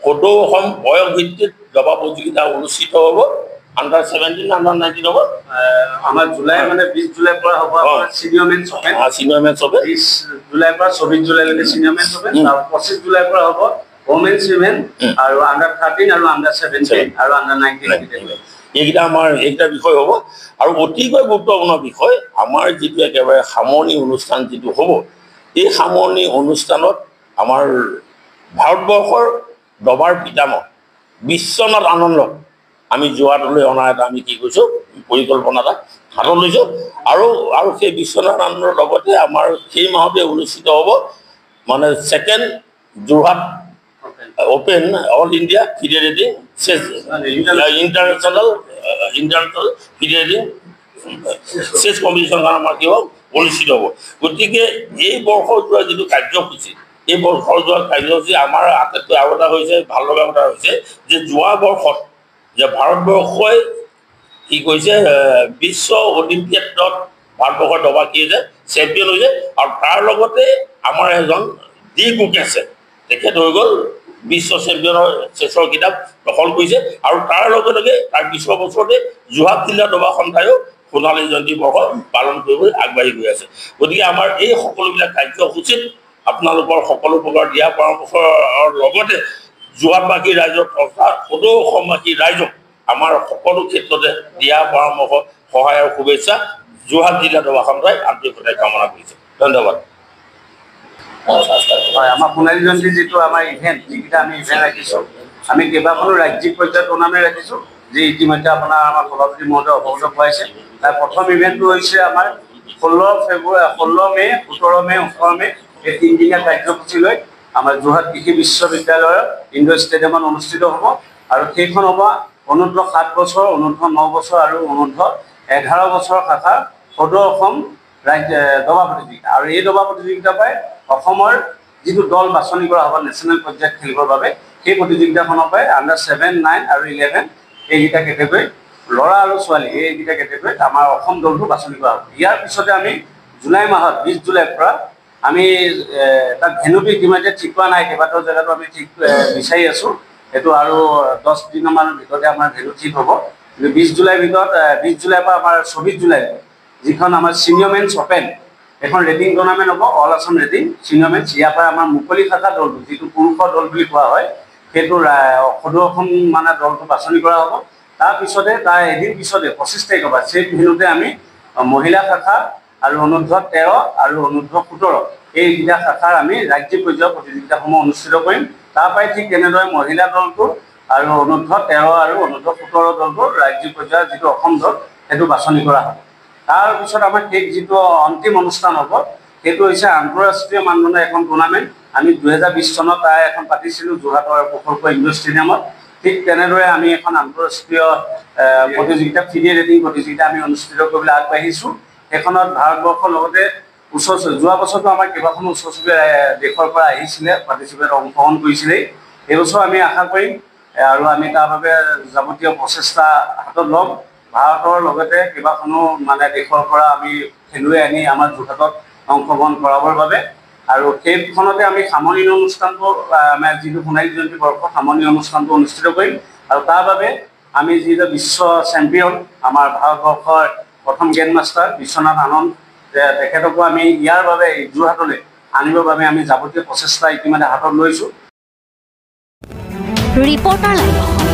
সদৌ অসম বয়স ভিত্তিত দবা প্ৰতিযোগিতা অনুষ্ঠিত হ'ব আণ্ডাৰ 17 আণ্ডাৰ 19 হ'ব আমাৰ জুলাই মানে 20 জুলাইৰ পৰা হ'ব আমাৰ senior men open senior men open 20 জুলাইৰ পৰা 24 জুলাইলৈকে সিনিয়ৰ মেন ওপেন আৰু 25 জুলাইৰ পৰা হ'ব ওমেন্স ইভেন্ট আৰু আণ্ডাৰ 13 আৰু আণ্ডাৰ 17 আৰু আণ্ডাৰ 19 এইকেইটা আমাৰ এইকেইটা বিষয় হ'ব আৰু অতিকৈ গুৰুত্বপূৰ্ণ বিষয় আমাৰ যিটো একেবাৰে সামৰণি অনুষ্ঠান যিটো হ'ব এই সামৰণি অনুষ্ঠানত আমাৰ ভাৰতবৰ্ষৰ দবাৰ পিতামহ বিশ্বনাথ আনন্দক আমি যোৱাটোলৈ অনা এটা আমি কি কৈছোঁ পৰিকল্পনা এটা হাতত লৈছোঁ আৰু সেই বিশ্বনাথ আনন্দৰ লগতে আমাৰ সেই মাহতে অনুষ্ঠিত হ'ব মানে second Jorhat open all India FIDE rating international FIDE rating chess competition আমাৰ কি হ'ব অনুষ্ঠিত হ'ব গতিকে এই বৰ্ষৰ যোৱা যিটো কাৰ্যসূচী এই বৰ্ষৰ যোৱা কাৰ্যসূচী আমাৰ আটাইতকৈ আৰু এটা হৈছে ভাল লগা কথা হৈছে যে যোৱা বৰ্ষত যে ভাৰতবৰ্ষই কি কৈছে বিশ্ব অলিম্পিয়াডত ভাৰতবৰ্ষৰ দবা কি হৈছে চেম্পিয়ন হৈছে আৰু তাৰ লগতে আমাৰ এজন ডি কুক আছে তেখেত হৈ গ'ল বিশ্ব চেম্পিয়নৰ চেছৰ কিতাপ দখল কৰিছে আৰু তাৰ লগে লগে তাৰ পিছৰ বছৰতে যোৰহাট জিলা দবা সন্থায়ো সোণালী জয়ন্তী বৰ্ষ পালন কৰিবলৈ আগবাঢ়ি গৈ আছে গতিকে আমাৰ এই সকলোবিলাক কাৰ্যসূচীত আপোনালোকৰ সকলো প্ৰকাৰ দিয়া পৰামৰ্শৰ লগতে যোৰহাটবাসী ৰাইজক তথা সদৌ অসমবাসী ৰাইজক আমাৰ সকলো ক্ষেত্ৰতে দিয়া পৰামৰ্শ সহায় আৰু শুভেচ্ছা যোৰহাট জিলা দবা সন্থাই আন্তৰিকতাৰে কামনা কৰিছে ধন্যবাদ হয় আমাৰ সোণালী জয়ন্তী যিটো আমাৰ ইভেণ্ট যিকেইটা আমি ইভেণ্ট ৰাখিছোঁ আমি কেইবাখনো ৰাজ্যিক পৰ্যায়ত টুৰ্ণামেণ্ট ৰাখিছোঁ যি ইতিমধ্যে আপোনাৰ আমাৰ সভাপতি মহোদয় অৱগত কৰাইছে তাৰ প্ৰথম ইভেণ্টটো হৈছে আমাৰ 16 মে 17 মে 18 মে এই তিনিদিনীয়া কাৰ্যসূচী লৈ আমাৰ যোৰহাট কৃষি বিশ্ববিদ্যালয়ৰ ইণ্ডোৰ ষ্টেডিয়ামত অনুষ্ঠিত হ'ব আৰু সেইখন হ'ব অনূৰ্ধ্ব 7 বছৰ অনূৰ্ধ্ব 9 বছৰ আৰু অনূৰ্ধ্ব 11 বছৰ শাখাৰ সদৌ অসম দবা প্ৰতিযোগিতা আৰু এই দবা প্ৰতিযোগিতাৰ পৰাই অসমৰ যিটো দল বাছনি কৰা হ'ব নেশ্যনেল পৰ্যায়ত খেলিবৰ বাবে সেই প্ৰতিযোগিতাখনৰ পৰাই আণ্ডাৰ 7, 9 আৰু 11 এইকেইটা কেটেগৰী ল'ৰা আৰু ছোৱালী এইকেইটা কেটেগৰীত আমাৰ অসম দলটো বাছনি কৰা হ'ব ইয়াৰ পিছতে আমি জুলাই মাহত 20 জুলাইৰ পৰা আমি তাত ভেনুটো ইতিমধ্যে ঠিক কৰা নাই কেইবাটাও জেগাতো আমি ঠিক বিচাৰি আছোঁ এইটো আৰু 10 দিনমানৰ ভিতৰতে আমাৰ ভেনু ঠিক হ'ব কিন্তু 20 জুলাইৰ ভিতৰত 20 জুলাইৰ পৰা আমাৰ 24 জুলাই যিখন আমাৰ ছিনিয়ৰ মেন্স ওপেন এখন ৰেডিং টুৰ্ণামেণ্ট হ'ব অল আছাম ৰেডিং ছিনিয়ৰ মেন্স ইয়াৰ পৰা আমাৰ মুকলি শাখা দলটো যিটো পুৰুষৰ দল বুলি কোৱা হয় সেইটো সদৌ অসম মানে দলটো বাছনি কৰা হ'ব তাৰপিছতে তাৰ এদিন পিছতে 25 তাৰিখৰ পৰা সেই ভেনুতে আমি মহিলা শাখা আৰু অনূৰ্ধ্ব 13 আৰু অনূৰ্ধ্ব 17 এইকেইটা শাখাৰ আমি ৰাজ্যিক পৰ্যায়ৰ প্ৰতিযোগিতাসমূহ অনুষ্ঠিত কৰিম তাৰ পৰাই ঠিক তেনেদৰে মহিলা দলটো আৰু অনূৰ্ধ্ব 13 আৰু অনূৰ্ধ্ব 17 দলটোৰ ৰাজ্যিক পৰ্যায়ৰ যিটো অসম দল সেইটো বাছনি কৰা হ'ব তাৰপিছত আমাৰ ঠিক যিটো অন্তিম অনুষ্ঠান হ'ব সেইটো হৈছে আন্তঃৰাষ্ট্ৰীয় মানদণ্ডৰ এখন টুৰ্ণামেণ্ট আমি 2020 চনত তাই এখন পাতিছিলোঁ যোৰহাটৰ প্ৰকল্প ইণ্ডোৰ ষ্টেডিয়ামত ঠিক তেনেদৰে আমি এখন আন্তঃৰাষ্ট্ৰীয় প্ৰতিযোগিতা ফিডে ৰেডিং প্ৰতিযোগিতা আমি অনুষ্ঠিত কৰিবলৈ আগবাঢ়িছোঁ সেইখনত ভাৰতবৰ্ষৰ লগতে যোৱা বছৰতো আমাৰ কেইবাখনো ওচৰ চুবুৰীয়া দেশৰ পৰা আহিছিলে পাৰ্টিচিপেট অংশগ্ৰহণ কৰিছিলেই এইবছৰ আমি আশা কৰিম আৰু আমি তাৰ বাবে যাৱতীয় প্ৰচেষ্টা হাতত ল'ম ভাৰতৰ লগতে কেইবাখনো মানে দেশৰ পৰা আমি খেলুৱৈ আনি আমাৰ যোৰহাটত অংশগ্ৰহণ কৰাবৰ বাবে আৰু সেইখনতে আমি সামৰণি অনুষ্ঠানটো আমাৰ যিটো সোণালী জয়ন্তী বৰ্ষ সামৰণি অনুষ্ঠানটো অনুষ্ঠিত কৰিম আৰু তাৰ বাবে আমি যিটো বিশ্ব চেম্পিয়ন আমাৰ ভাৰতবৰ্ষৰ প্ৰথম গ্ৰেণ্ড মাষ্টাৰ বিশ্বনাথ আনন্দ তেখেতকো আমি ইয়াৰ বাবে যোৰহাটলৈ আনিবৰ বাবে আমি যাৱতীয় প্ৰচেষ্টা ইতিমধ্যে হাতত লৈছোঁ ৰিপৰ্টাৰ লাইভ